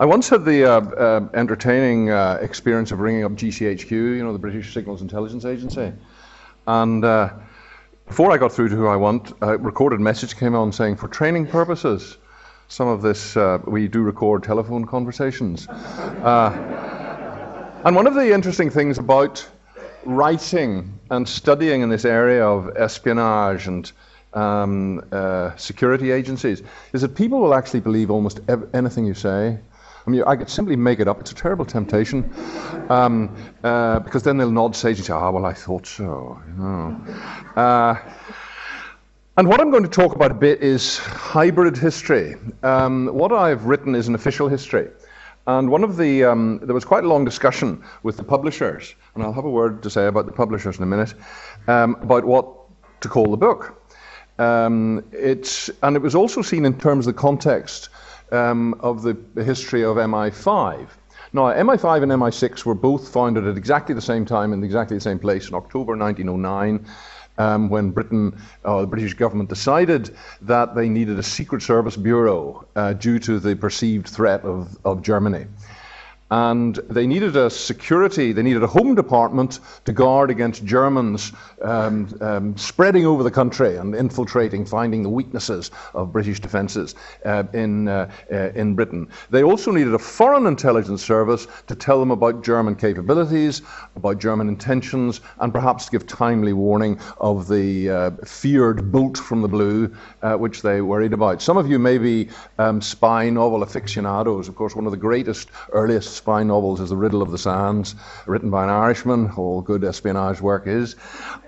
I once had the entertaining experience of ringing up GCHQ, you know, the British Signals Intelligence Agency. And before I got through to who I want, a recorded message came on saying, for training purposes, some of this, we do record telephone conversations. And one of the interesting things about writing and studying in this area of espionage and security agencies is that people will actually believe almost anything you say. I mean, I could simply make it up. It's a terrible temptation, because then they'll nod sage and say, "Ah, well, I thought so." You know. And what I'm going to talk about a bit is hybrid history. What I've written is an official history, and one of the there was quite a long discussion with the publishers, and I'll have a word to say about the publishers in a minute, about what to call the book. And it was also seen in terms of the context of the history of MI5. Now, MI5 and MI6 were both founded at exactly the same time in exactly the same place in October 1909, when the British government decided that they needed a secret service bureau due to the perceived threat of Germany. And they needed a home department to guard against Germans spreading over the country and infiltrating, finding the weaknesses of British defences in Britain. They also needed a foreign intelligence service to tell them about German capabilities, about German intentions, and perhaps to give timely warning of the feared bolt from the blue, which they worried about. Some of you may be spy novel aficionados. Of course, one of the greatest, earliest spy novels is The Riddle of the Sands, written by an Irishman. All good espionage work is.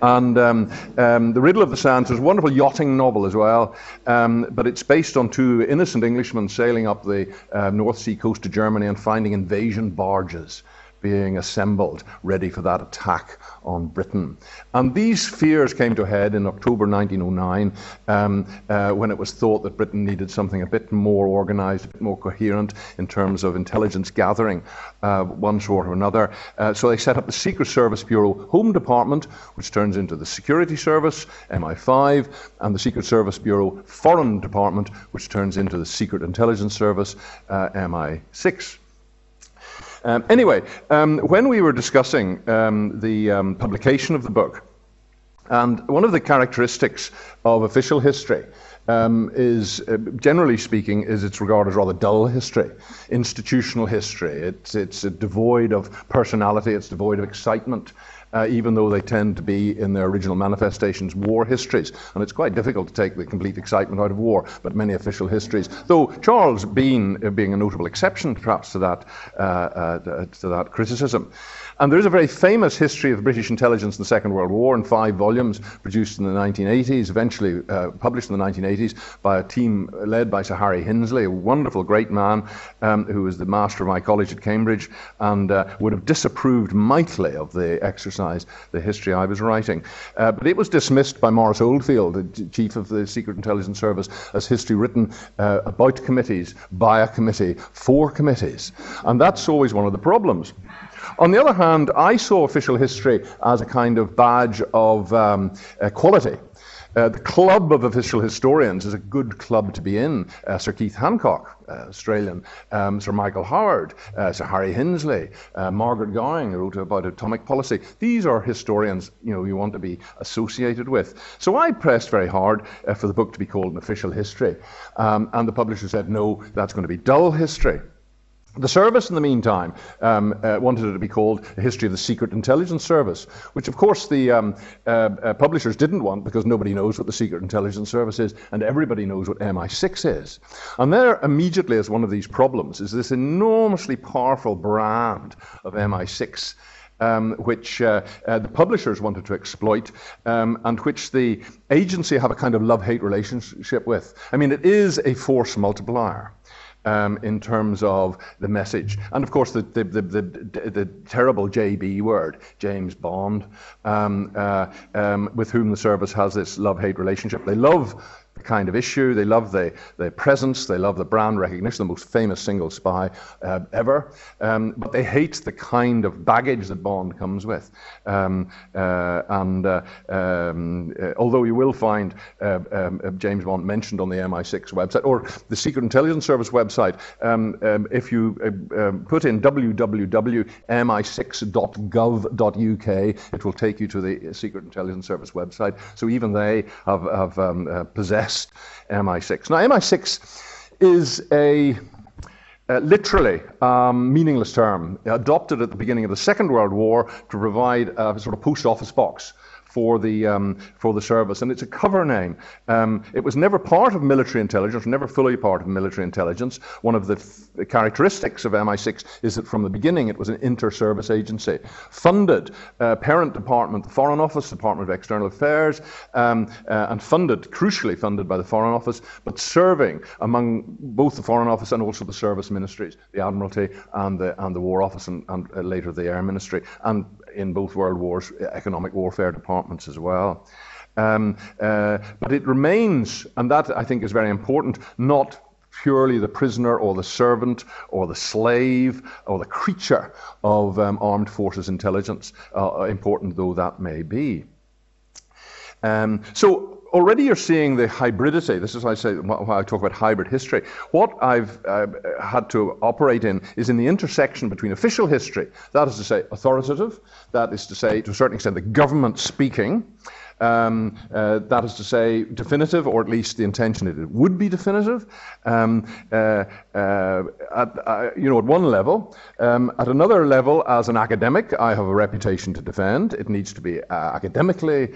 And The Riddle of the Sands is a wonderful yachting novel as well, but it's based on two innocent Englishmen sailing up the North Sea coast of Germany and finding invasion barges being assembled, ready for that attack on Britain. And these fears came to a head in October 1909, when it was thought that Britain needed something a bit more organised, a bit more coherent in terms of intelligence gathering, one sort or another. So they set up the Secret Service Bureau Home Department, which turns into the Security Service, MI5, and the Secret Service Bureau Foreign Department, which turns into the Secret Intelligence Service, MI6. Anyway, when we were discussing the publication of the book, and one of the characteristics of official history is, generally speaking, it's regarded as rather dull history, institutional history. It's devoid of personality, it's devoid of excitement. Even though they tend to be, in their original manifestations, war histories. And it's quite difficult to take the complete excitement out of war, but many official histories. Though Charles Bean being a notable exception, perhaps, to that criticism. And there's a very famous history of British intelligence in the Second World War in 5 volumes, produced in the 1980s, eventually published in the 1980s by a team led by Sir Harry Hinsley, a wonderful, great man who was the master of my college at Cambridge, and would have disapproved mightily of the exercise, the history I was writing. But it was dismissed by Maurice Oldfield, the chief of the Secret Intelligence Service, as history written about committees, by a committee, for committees. And that's always one of the problems. On the other hand, I saw official history as a kind of badge of quality. The Club of Official Historians is a good club to be in. Sir Keith Hancock, Australian, Sir Michael Howard, Sir Harry Hinsley, Margaret Gowing, who wrote about atomic policy. These are historians, you want to be associated with. So I pressed very hard for the book to be called an official history. And the publisher said, no, that's going to be dull history. The service, in the meantime, wanted it to be called A History of the Secret Intelligence Service, which, of course, the publishers didn't want, because nobody knows what the Secret Intelligence Service is, and everybody knows what MI6 is. And there, immediately, as one of these problems, is this enormously powerful brand of MI6, which the publishers wanted to exploit, and which the agency have a kind of love-hate relationship with. I mean, it is a force multiplier. In terms of the message. And of course the terrible JB word, James Bond, with whom the service has this love-hate relationship. They love the kind of issue, they love the presence, they love the brand recognition, the most famous single spy ever, but they hate the kind of baggage that Bond comes with. Although you will find James Bond mentioned on the MI6 website, or the Secret Intelligence Service website, if you put in www.mi6.gov.uk, it will take you to the Secret Intelligence Service website. So even they have possessed MI6. Now, MI6 is a literally meaningless term, adopted at the beginning of the Second World War to provide a sort of post office box for the service, and it's a cover name. It was never part of military intelligence, never fully part of military intelligence. One of the characteristics of MI6 is that from the beginning it was an inter-service agency, funded parent department, the Foreign Office, Department of External Affairs, and crucially funded by the Foreign Office, but serving among both the Foreign Office and also the service ministries, the Admiralty and the War Office, and later the Air Ministry, and in both World Wars, economic warfare departments as well. But it remains, and that I think is very important, not purely the prisoner or the servant or the slave or the creature of armed forces intelligence, important though that may be. So already you're seeing the hybridity. This is why I talk about hybrid history. What I've had to operate in is in the intersection between official history, that is to say authoritative, that is to say to a certain extent the government speaking, that is to say definitive, or at least the intention that it would be definitive, at one level. At another level, as an academic, I have a reputation to defend. It needs to be academically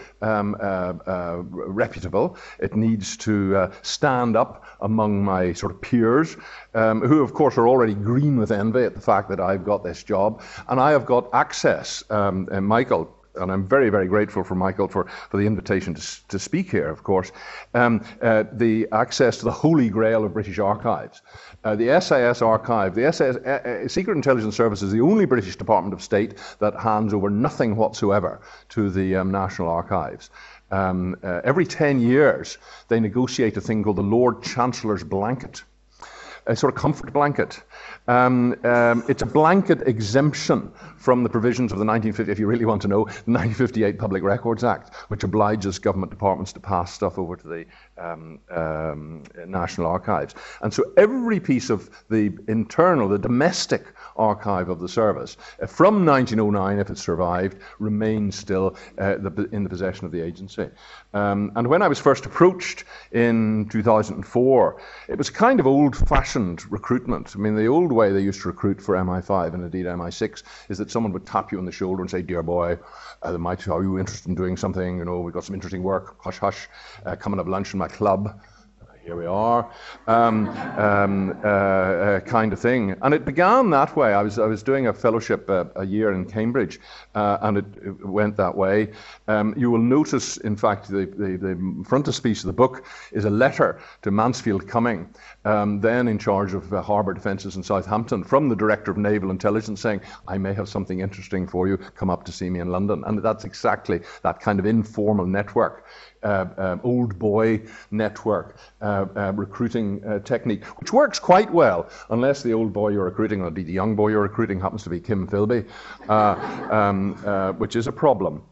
reputable. It needs to stand up among my sort of peers, who of course are already green with envy at the fact that I've got this job, and I have got access, Michael, and I'm very, very grateful for Michael for the invitation to speak here, of course, the access to the holy grail of British archives. The SAS archive, the Secret Intelligence Service is the only British Department of State that hands over nothing whatsoever to the National Archives. Every 10 years, they negotiate a thing called the Lord Chancellor's blanket, a sort of comfort blanket. It's a blanket exemption from the provisions of the 1950, if you really want to know, the 1958 Public Records Act, which obliges government departments to pass stuff over to the National Archives. And so every piece of the internal, the domestic archive of the service, from 1909, if it survived, remains still in the possession of the agency. And when I was first approached in 2004, it was kind of old-fashioned recruitment. I mean, the old way they used to recruit for MI5 and indeed MI6 is that someone would tap you on the shoulder and say, "Dear boy, are you interested in doing something? You know, we've got some interesting work. Hush, hush. Come and have lunch in my club." Here we are, kind of thing. And it began that way. I was doing a fellowship a year in Cambridge, and it went that way. You will notice, in fact, the frontispiece of the book is a letter to Mansfield Cumming, then in charge of harbour defences in Southampton, from the Director of Naval Intelligence saying, "I may have something interesting for you, come up to see me in London." And that's exactly that kind of informal network, old boy network, recruiting technique, which works quite well, unless the old boy you're recruiting, or indeed the young boy you're recruiting, happens to be Kim Philby, which is a problem.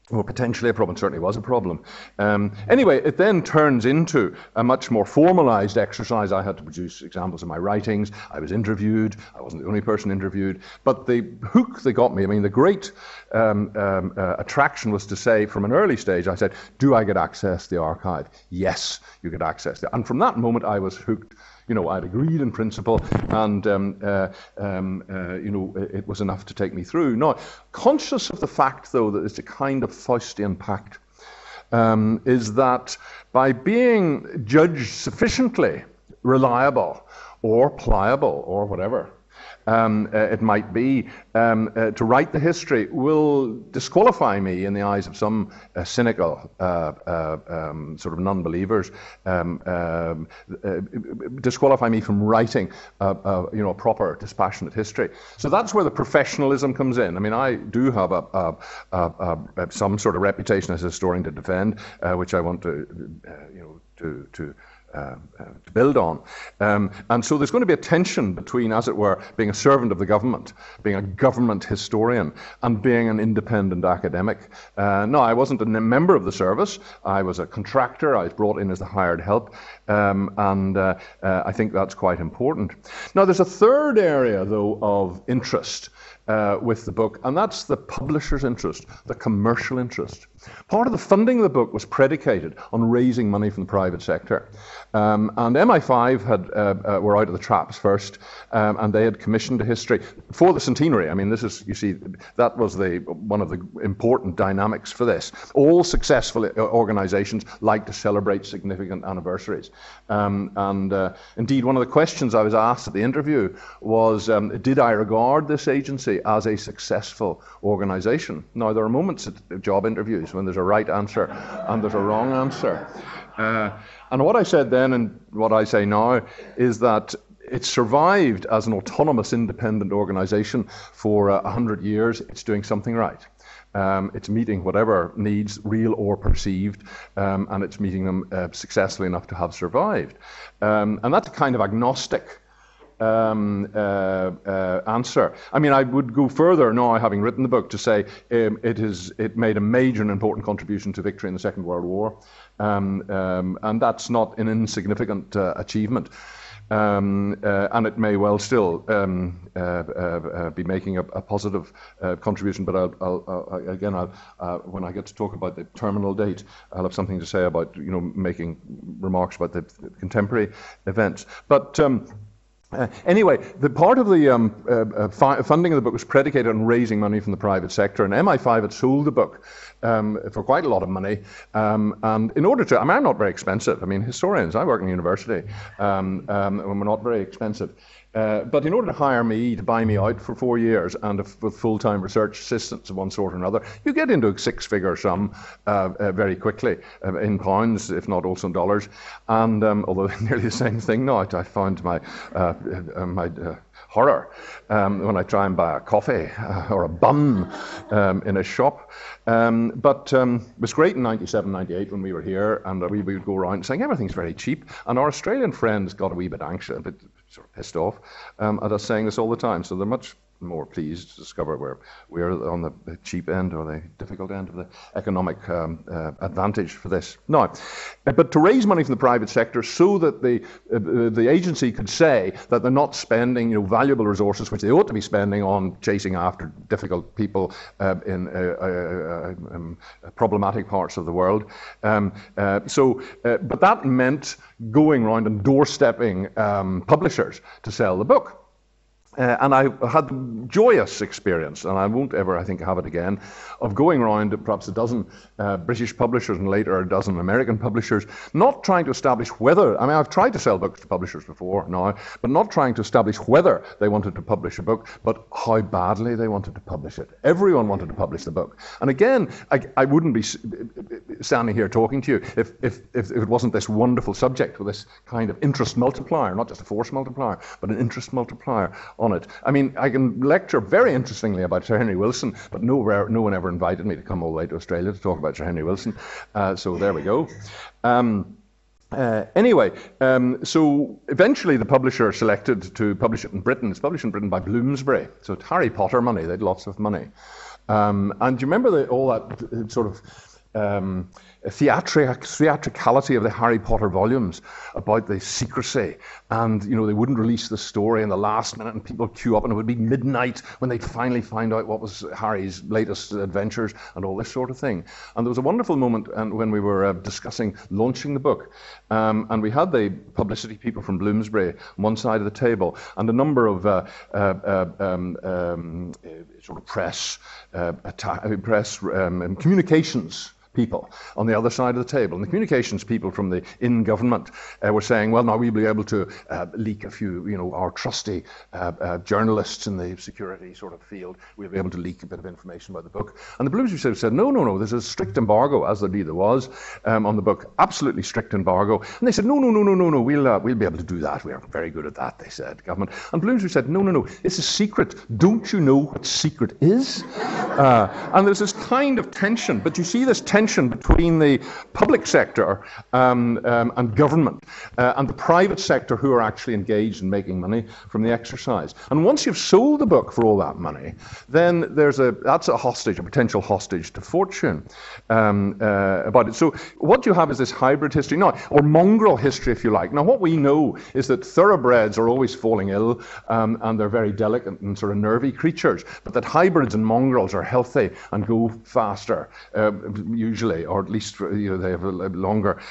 Or potentially a problem, certainly was a problem. Anyway, it then turns into a much more formalized exercise. I had to produce examples of my writings. I was interviewed. I wasn't the only person interviewed. But the hook they got me, I mean, the great attraction was to say, from an early stage, I said, "Do I get access to the archive?" "Yes, you get access to it." And from that moment, I was hooked. You know, I'd agreed in principle, and it was enough to take me through. Now, conscious of the fact, though, that it's a kind of Faustian pact, is that by being judged sufficiently reliable or pliable or whatever, it might be, to write the history will disqualify me in the eyes of some cynical sort of non-believers, disqualify me from writing a proper, dispassionate history. So that's where the professionalism comes in. I mean, I do have some sort of reputation as a historian to defend, which I want to build on. And so there's going to be a tension between, as it were, being a servant of the government, being a government historian, and being an independent academic. No, I wasn't a member of the service. I was a contractor. I was brought in as the hired help. I think that's quite important. Now, there's a third area, though, of interest with the book, and that's the publisher's interest, the commercial interest. Part of the funding of the book was predicated on raising money from the private sector. And MI5 were out of the traps first, and they had commissioned a history for the centenary. I mean, this is, you see, that was one of the important dynamics for this. All successful organizations like to celebrate significant anniversaries. Indeed, one of the questions I was asked at the interview was, did I regard this agency as a successful organization? Now, there are moments at job interviews when there's a right answer and there's a wrong answer. And what I said then and what I say now is that it survived as an autonomous, independent organization for 100 years. It's doing something right. It's meeting whatever needs, real or perceived, and it's meeting them successfully enough to have survived. And that's a kind of agnostic answer. I mean, I would go further now, having written the book, to say it made a major and important contribution to victory in the Second World War, and that's not an insignificant achievement. And it may well still be making a positive contribution, but I'll when I get to talk about the terminal date, I'll have something to say about making remarks about the contemporary events. But anyway, the part of the funding of the book was predicated on raising money from the private sector, and MI5 had sold the book for quite a lot of money. And in order to, I mean, I'm not very expensive. I mean, historians, I work in a university, and we're not very expensive. But in order to hire me, to buy me out for 4 years, and with full-time research assistants of one sort or another, you get into a six-figure sum very quickly, in pounds, if not also in dollars. And although nearly the same thing now, I found my horror when I try and buy a coffee or a bun in a shop. But it was great in 97, 98 when we were here, and we would go around saying everything's very cheap. And our Australian friends got a wee bit anxious, a bit sort of pissed off at us saying this all the time. So they're much more pleased to discover we're on the cheap end or the difficult end of the economic advantage for this. Now, but to raise money from the private sector so that the agency could say that they're not spending valuable resources which they ought to be spending on chasing after difficult people in problematic parts of the world. But that meant going around and doorstepping publishers to sell the book. And I had the joyous experience, and I won't ever, I think, have it again, of going around to perhaps a dozen British publishers and later a dozen American publishers, not trying to establish whether, I mean, I've tried to sell books to publishers before now, but not trying to establish whether they wanted to publish a book, but how badly they wanted to publish it. Everyone wanted to publish the book. And again, I wouldn't be standing here talking to you if it wasn't this wonderful subject with this kind of interest multiplier, not just a force multiplier, but an interest multiplier on it. I mean, I can lecture very interestingly about Sir Henry Wilson, but no one ever invited me to come all the way to Australia to talk about Sir Henry Wilson. So there we go. Anyway, so eventually the publisher selected to publish it in Britain. It's published in Britain by Bloomsbury. So it's Harry Potter money. They had lots of money. And do you remember all that sort of theatricality of the Harry Potter volumes about the secrecy, and they wouldn't release the story in the last minute, and people queue up, and it would be midnight when they'd finally find out what was Harry's latest adventures and all this sort of thing. And there was a wonderful moment when we were discussing launching the book, and we had the publicity people from Bloomsbury on one side of the table, and a number of sort of press and communications people on the other side of the table. And the communications people from the in-government were saying, well, now we'll be able to leak a few, our trusty journalists in the security sort of field, we'll be able to leak a bit of information about the book. And the Bloomsbury said, no, there's a strict embargo, as there indeed was, on the book, absolutely strict embargo. And they said, no, we'll be able to do that. We are very good at that, they said, government. And Bloomsbury said, no, it's a secret. Don't you know what secret is? And there's this kind of tension, but you see this tension between the public sector and government and the private sector who are actually engaged in making money from the exercise. And once you've sold the book for all that money, then that's a hostage, a potential hostage to fortune about it. So what you have is this hybrid history now, or mongrel history, if you like. Now, what we know is that thoroughbreds are always falling ill, and they're very delicate and sort of nervy creatures, but that hybrids and mongrels are healthy and go faster, usually, or at least they have a longer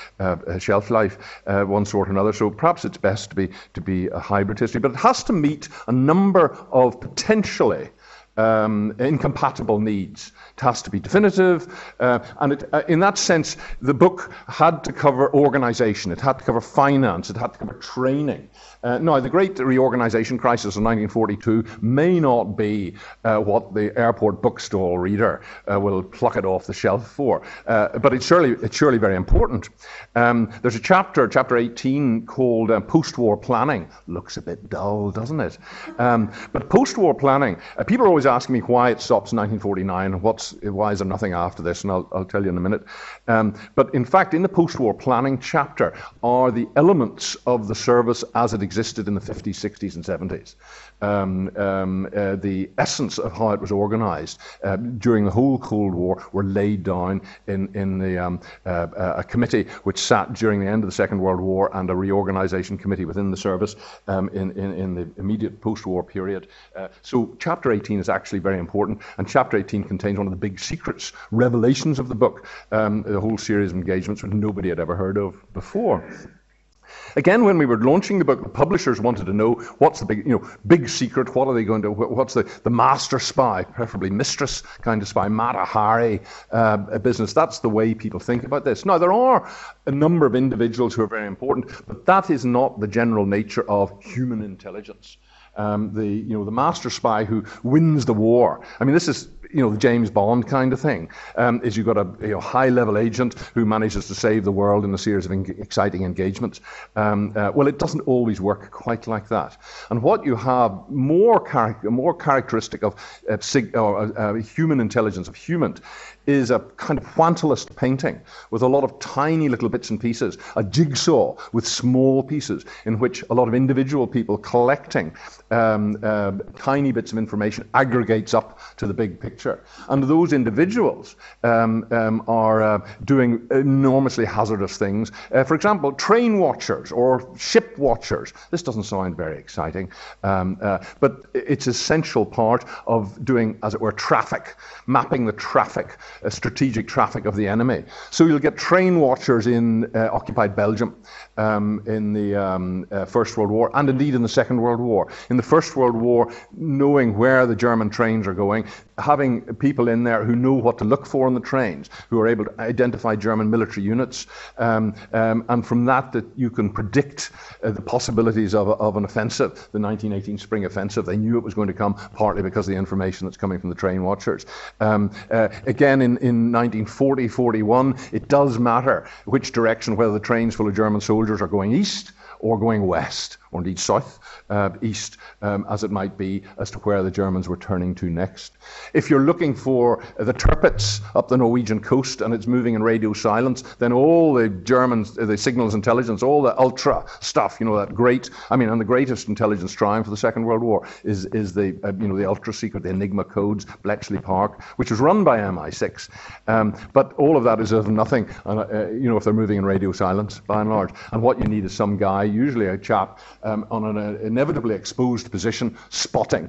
shelf life, one sort or another. So perhaps it's best to be a hybrid history, but it has to meet a number of potentially incompatible needs. It has to be definitive, and in that sense, the book had to cover organization, it had to cover finance, it had to cover training. Now, the great reorganization crisis of 1942 may not be what the airport bookstall reader will pluck it off the shelf for, but it's surely very important. There's a chapter 18, called Post-War Planning. Looks a bit dull, doesn't it? But post-war planning, people are always asking me why it stops in 1949, and why is there nothing after this, and I'll tell you in a minute. But in fact, in the post-war planning chapter are the elements of the service as it existed in the 50s, 60s, and 70s. The essence of how it was organized during the whole Cold War were laid down in a committee which sat during the end of the Second World War, and a reorganization committee within the service in the immediate post-war period. So chapter 18 is actually very important, and chapter 18 contains one of the big secrets, revelations of the book, the whole series of engagements which nobody had ever heard of before. Again, when we were launching the book, the publishers wanted to know what's the big secret, what are they going to, what's the master spy, preferably mistress kind of spy, Mata Hari business. That's the way people think about this. Now, there are a number of individuals who are very important, but that is not the general nature of human intelligence. The master spy who wins the war. I mean, this is the James Bond kind of thing. Is you've got a high-level agent who manages to save the world in a series of exciting engagements. Well, it doesn't always work quite like that. And what you have more characteristic of human intelligence, of human, is a kind of pointillist painting with a lot of tiny little bits and pieces, a jigsaw with small pieces in which a lot of individual people collecting tiny bits of information aggregates up to the big picture. And those individuals are doing enormously hazardous things. For example, train watchers or ship watchers. This doesn't sound very exciting, but it's an essential part of doing, as it were, traffic, mapping the traffic, strategic traffic of the enemy. So you'll get train watchers in occupied Belgium in the First World War, and indeed in the Second World War. In the First World War, knowing where the German trains are going, having people in there who know what to look for in the trains, who are able to identify German military units, and from that you can predict the possibilities of an offensive, the 1918 Spring Offensive. They knew it was going to come, partly because of the information that's coming from the train watchers. Again, in 1940-41, it does matter which direction, whether the trains full of German soldiers are going east or going west, or indeed south, east, as it might be, as to where the Germans were turning to next. If you're looking for the Tirpitz up the Norwegian coast and it's moving in radio silence, then all the Germans, the signals intelligence, all the ultra stuff, that great, and the greatest intelligence triumph of the Second World War is the, the ultra secret, the Enigma codes, Bletchley Park, which was run by MI6. But all of that is of nothing, if they're moving in radio silence, by and large. And what you need is some guy, usually a chap, on an inevitably exposed position, spotting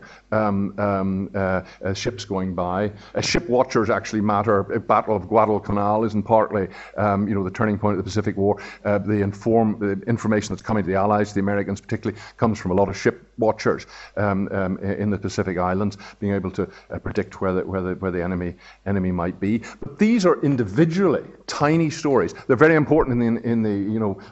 ships going by. Ship watchers actually matter. Battle of Guadalcanal isn't partly, the turning point of the Pacific War. The information that's coming to the Allies, the Americans particularly, comes from a lot of ship watchers in the Pacific Islands, being able to predict where the enemy might be. But these are individually tiny stories. They're very important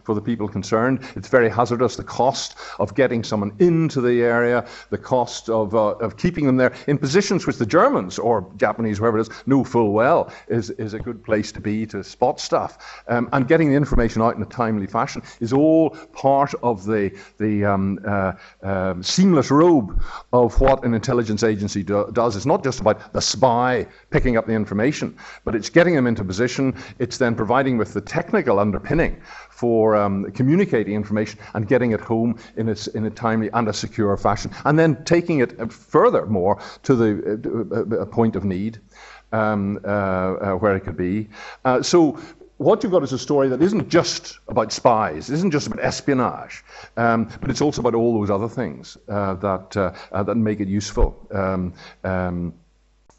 for the people concerned. It's very hazardous. The cost of getting someone into the area, the cost of keeping them there in positions which the Germans or Japanese, whoever it is, know full well is a good place to be to spot stuff. And getting the information out in a timely fashion is all part of the seamless robe of what an intelligence agency does. It's not just about the spy picking up the information, but it's getting them into position. It's then providing with the technical underpinning for communicating information and getting it home in a timely and a secure fashion, and then taking it furthermore to the point of need where it could be. So what you've got is a story that isn't just about spies, isn't just about espionage, but it's also about all those other things that make it useful.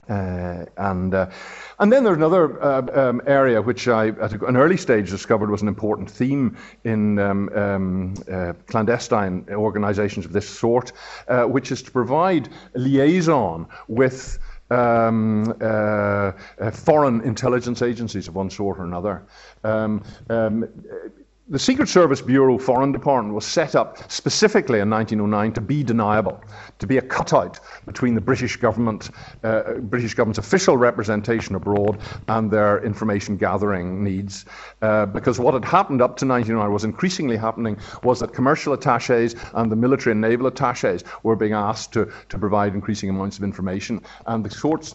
And then there's another area which I, at an early stage, discovered was an important theme in clandestine organizations of this sort, which is to provide liaison with foreign intelligence agencies of one sort or another. The Secret Service Bureau Foreign Department was set up specifically in 1909 to be deniable, to be a cutout between the British government's official representation abroad and their information gathering needs. Because what had happened up to 1909 was increasingly happening was that commercial attaches and the military and naval attaches were being asked to provide increasing amounts of information. And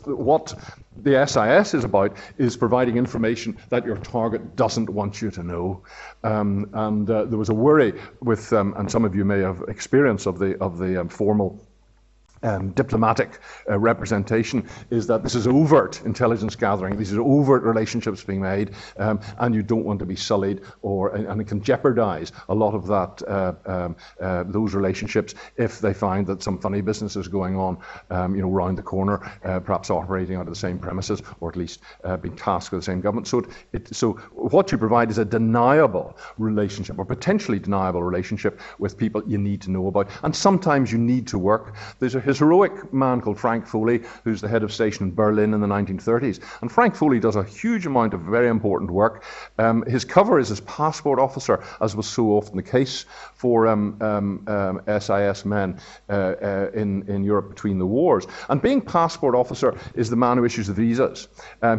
what the SIS is about is providing information that your target doesn't want you to know. There was a worry with, and some of you may have experience of the formal diplomatic representation, is that this is overt intelligence gathering, these are overt relationships being made, and you don't want to be sullied, and it can jeopardize a lot of those relationships if they find that some funny business is going on, round the corner, perhaps operating out of the same premises, or at least being tasked with the same government. So what you provide is a deniable relationship, or potentially deniable relationship with people you need to know about, and sometimes you need to work. There's a heroic man called Frank Foley, who's the head of station in Berlin in the 1930s. And Frank Foley does a huge amount of very important work. His cover is as passport officer, as was so often the case for SIS men in Europe between the wars. And being passport officer is the man who issues the visas.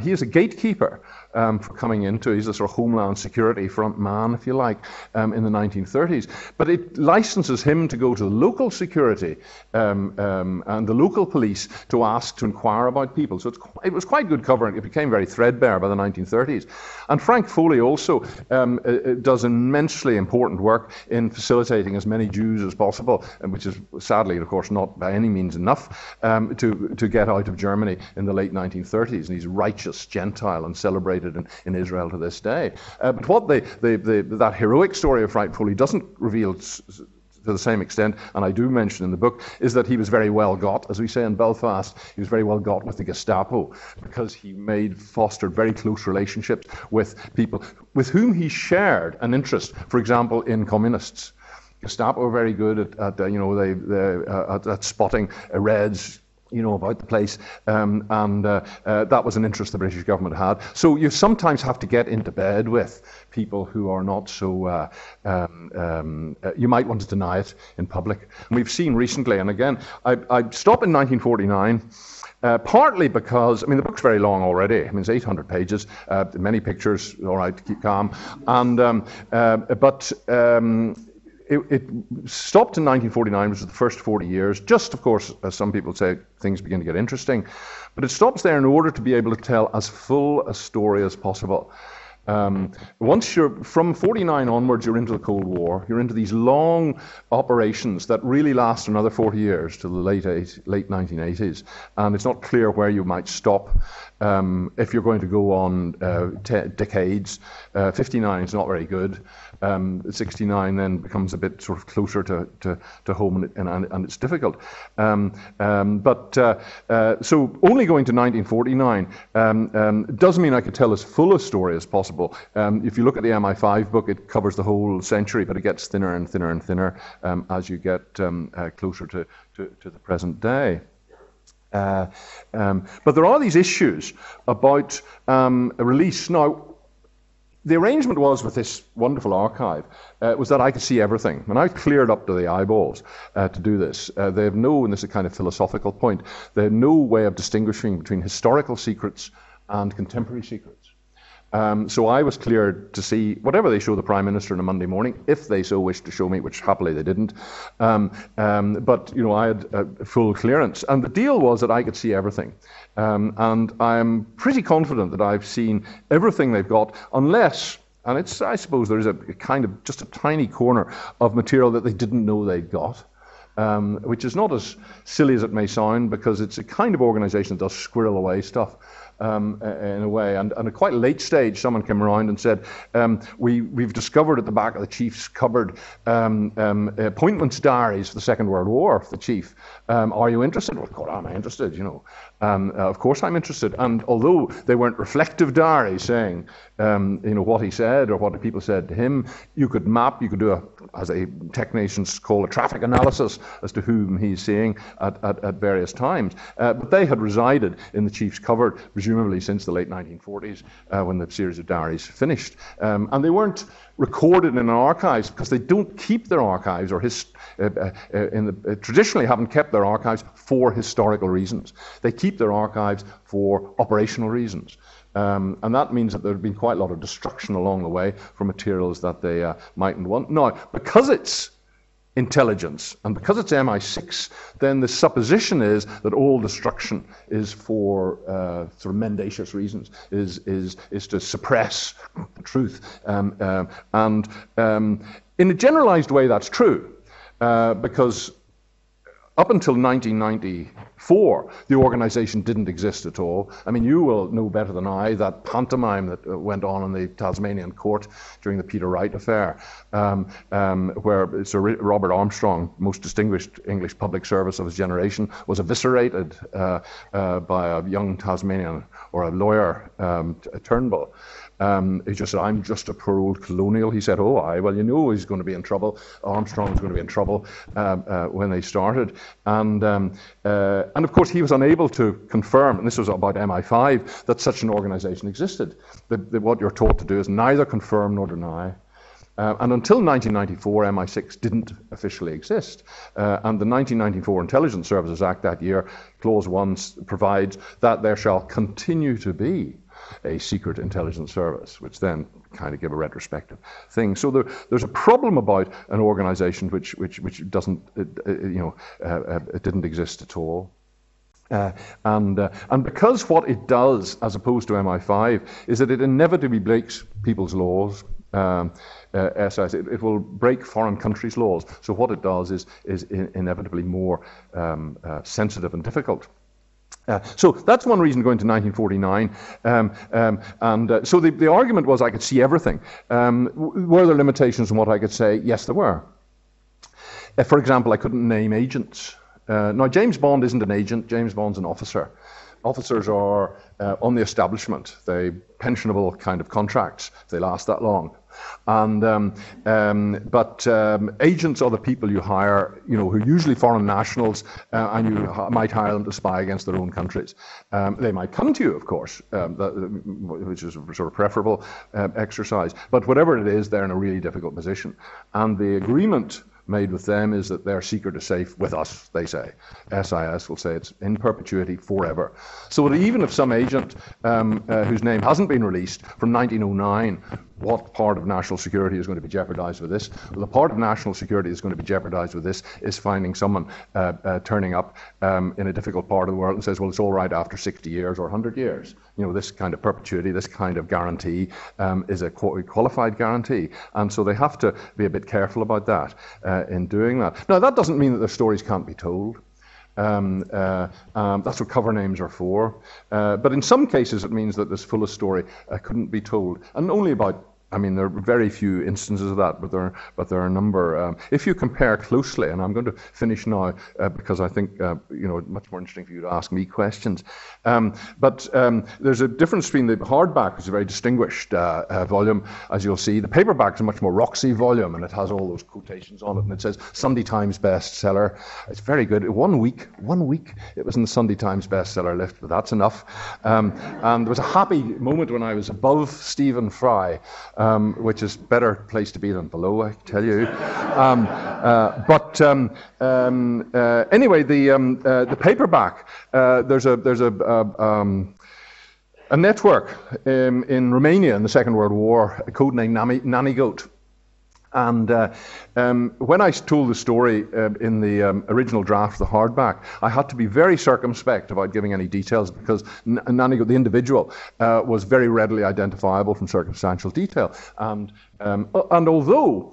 He is a gatekeeper for coming into. He's a sort of homeland security front man, if you like, in the 1930s. But it licenses him to go to the local security and the local police to inquire about people. So it was quite good covering. It became very threadbare by the 1930s. And Frank Foley also does immensely important work in facilitating as many Jews as possible, which is sadly, of course, not by any means enough, to get out of Germany in the late 1930s. And he's righteous Gentile and celebrated in Israel to this day. But what that heroic story of Frank Foley doesn't reveal to the same extent, and I do mention in the book, is that he was very well got, as we say in Belfast. He was very well got with the Gestapo, because he fostered very close relationships with people with whom he shared an interest, for example, in communists. Gestapo were very good at spotting Reds, about the place, and that was an interest the British government had. So you sometimes have to get into bed with people who are not so, you might want to deny it in public. And we've seen recently, and again, I stopped in 1949, partly because, the book's very long already. It's 800 pages, many pictures, all right, to keep calm, and It stopped in 1949, which was the first 40 years, just, of course, as some people say, things begin to get interesting. But it stops there in order to be able to tell as full a story as possible. Once from 49 onwards, you're into the Cold War. You're into these long operations that really last another 40 years to the late 1980s. And it's not clear where you might stop if you're going to go on decades. 59 is not very good. 69 then becomes a bit sort of closer to home, and it's difficult. So only going to 1949 doesn't mean I could tell as full a story as possible. impossible. If you look at the MI5 book, it covers the whole century, but it gets thinner and thinner and thinner as you get closer to the present day. But there are these issues about a release. Now, the arrangement was with this wonderful archive was that I could see everything. And I cleared up to the eyeballs to do this. They have no, and this is a kind of philosophical point, they have no way of distinguishing between historical secrets and contemporary secrets. So I was cleared to see whatever they show the Prime Minister on a Monday morning, if they so wished to show me, which happily they didn't. But you know, I had full clearance. And the deal was that I could see everything. And I'm pretty confident that I've seen everything they've got, unless, and it's, I suppose there is a kind of just a tiny corner of material that they didn't know they'd got. Which is not as silly as it may sound, because it's a kind of organization that does squirrel away stuff. In a way, and at a quite late stage, someone came around and said, we've discovered at the back of the chief's cupboard appointments diaries for the Second World War for the chief. Are you interested? Well, God, am I interested, you know. Of course I'm interested. And although they weren't reflective diaries saying, you know, what he said or what the people said to him, you could map, you could do as a technicians call a traffic analysis as to whom he's seeing at various times. But they had resided in the chief's cupboard, presumably since the late 1940s, when the series of diaries finished. And they weren't recorded in archives because they don't keep their archives, or traditionally haven't kept their archives for historical reasons. They keep their archives for operational reasons. And that means that there have been quite a lot of destruction along the way for materials that they mightn't want. Now, because it's intelligence and because it's MI6, then the supposition is that all destruction is for sort of mendacious reasons, is to suppress the truth. And in a generalized way, that's true, because up until 1994, the organization didn't exist at all. I mean, you will know better than I that pantomime that went on in the Tasmanian court during the Peter Wright affair, where Sir Robert Armstrong, most distinguished English public service of his generation, was eviscerated by a young Tasmanian, or a lawyer, Turnbull. He just said, I'm just a poor old colonial. He said, oh, well, you know he's going to be in trouble. Armstrong was going to be in trouble when they started. And of course, he was unable to confirm, and this was about MI5, that such an organization existed. What you're taught to do is neither confirm nor deny. And until 1994, MI6 didn't officially exist. And the 1994 Intelligence Services Act that year, Clause 1, provides that there shall continue to be a secret intelligence service, which then kind of give a retrospective thing. So there's a problem about an organization which doesn't, it didn't exist at all. And because what it does, as opposed to MI5, is that it inevitably breaks people's laws. It will break foreign countries' laws. So what it does is inevitably more sensitive and difficult. So that's one reason going to 1949. So the argument was I could see everything. Were there limitations on what I could say? Yes, there were. For example, I couldn't name agents. Now, James Bond isn't an agent. James Bond's an officer. Officers are on the establishment. They pensionable kind of contracts. They last that long. But agents are the people you hire, who are usually foreign nationals, and you might hire them to spy against their own countries. They might come to you, of course, which is a sort of preferable exercise. But whatever it is, they're in a really difficult position. And the agreement made with them is that their secret is safe with us, they say. SIS will say it's in perpetuity forever. So that even if some agent whose name hasn't been released from 1909, what part of national security is going to be jeopardized with this? Well, the part of national security that's going to be jeopardized with this is finding someone turning up in a difficult part of the world and says, well, it's all right after 60 years or 100 years. This kind of perpetuity, this kind of guarantee is a qualified guarantee. And so they have to be a bit careful about that in doing that. Now, that doesn't mean that their stories can't be told. That's what cover names are for. But in some cases, it means that this fullest story couldn't be told. And only about I mean, there are very few instances of that, but there are a number. If you compare closely, and I'm going to finish now because I think it's much more interesting for you to ask me questions. But there's a difference between the hardback, which is a very distinguished volume, as you'll see. The paperback is a much more Roxy volume, and it has all those quotations on it, and it says Sunday Times bestseller. It's very good. One week, it was in the Sunday Times bestseller list, but that's enough. And there was a happy moment when I was above Stephen Fry. Which is a better place to be than below, I tell you. Anyway, the paperback. There's a network in Romania in the Second World War, codenamed Nanny Goat. And when I told the story in the original draft of the hardback, I had to be very circumspect about giving any details because Nanny Goat, the individual, was very readily identifiable from circumstantial detail. And although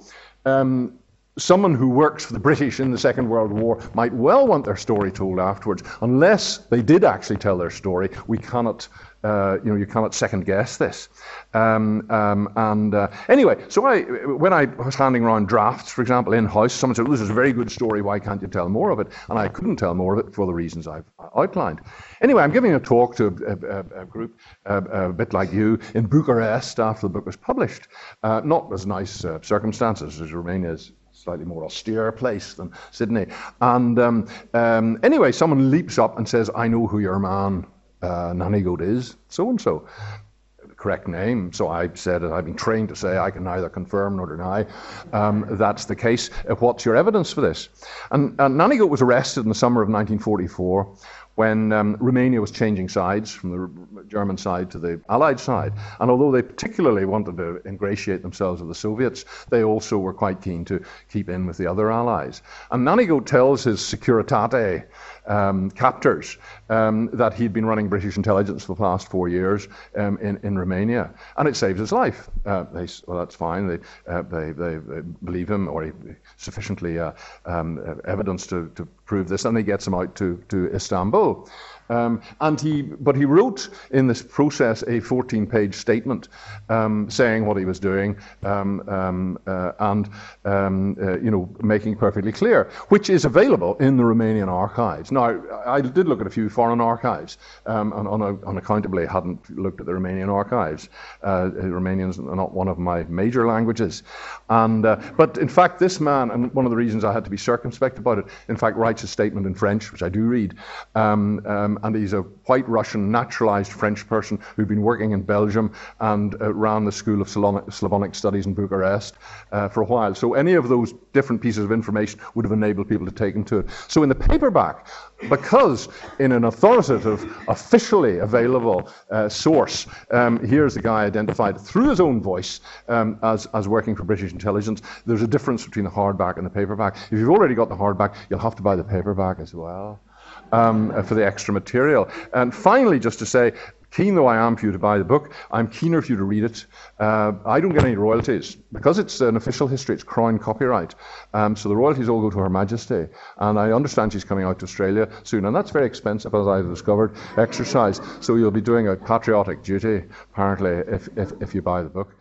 someone who works for the British in the Second World War might well want their story told afterwards, unless they did actually tell their story, we cannot. You cannot second guess this. Anyway, so when I was handing around drafts, for example, in-house, someone said, well, this is a very good story, why can't you tell more of it? And I couldn't tell more of it for the reasons I've outlined. Anyway, I'm giving a talk to a group a bit like you in Bucharest after the book was published. Not as nice circumstances as Romania is. Slightly more austere place than Sydney. And anyway, someone leaps up and says, I know who your man Nanny Goat is, so-and-so. Correct name. So I said, and I've been trained to say I can neither confirm nor deny that's the case. What's your evidence for this? And Nanny Goat was arrested in the summer of 1944 when Romania was changing sides from the German side to the Allied side. And although they particularly wanted to ingratiate themselves with the Soviets, they also were quite keen to keep in with the other allies. And Nanny Goat tells his Securitate captors that he'd been running British intelligence for the past 4 years in Romania, and it saves his life. They say, well, that's fine. They believe him, or sufficiently evidence to prove this, and he gets him out to Istanbul. But he wrote in this process a 14-page statement saying what he was doing making perfectly clear, which is available in the Romanian archives. Now, I did look at a few foreign archives, and unaccountably hadn't looked at the Romanian archives. Romanian's not one of my major languages. But in fact, this man, and one of the reasons I had to be circumspect about it, in fact, writes a statement in French, which I do read, and he's a white Russian naturalized French person who'd been working in Belgium and ran the School of Slavonic Studies in Bucharest for a while. So any of those different pieces of information would have enabled people to take him to it. So in the paperback, because in an authoritative, officially available source, here's the guy identified through his own voice as working for British intelligence, there's a difference between the hardback and the paperback. If you've already got the hardback, you'll have to buy the paperback as well. For the extra material. And finally, just to say, keen though I am for you to buy the book, I'm keener for you to read it. I don't get any royalties. Because it's an official history, it's Crown copyright. So the royalties all go to Her Majesty. And I understand she's coming out to Australia soon. And that's very expensive, as I've discovered, exercise. So you'll be doing a patriotic duty, apparently, if you buy the book.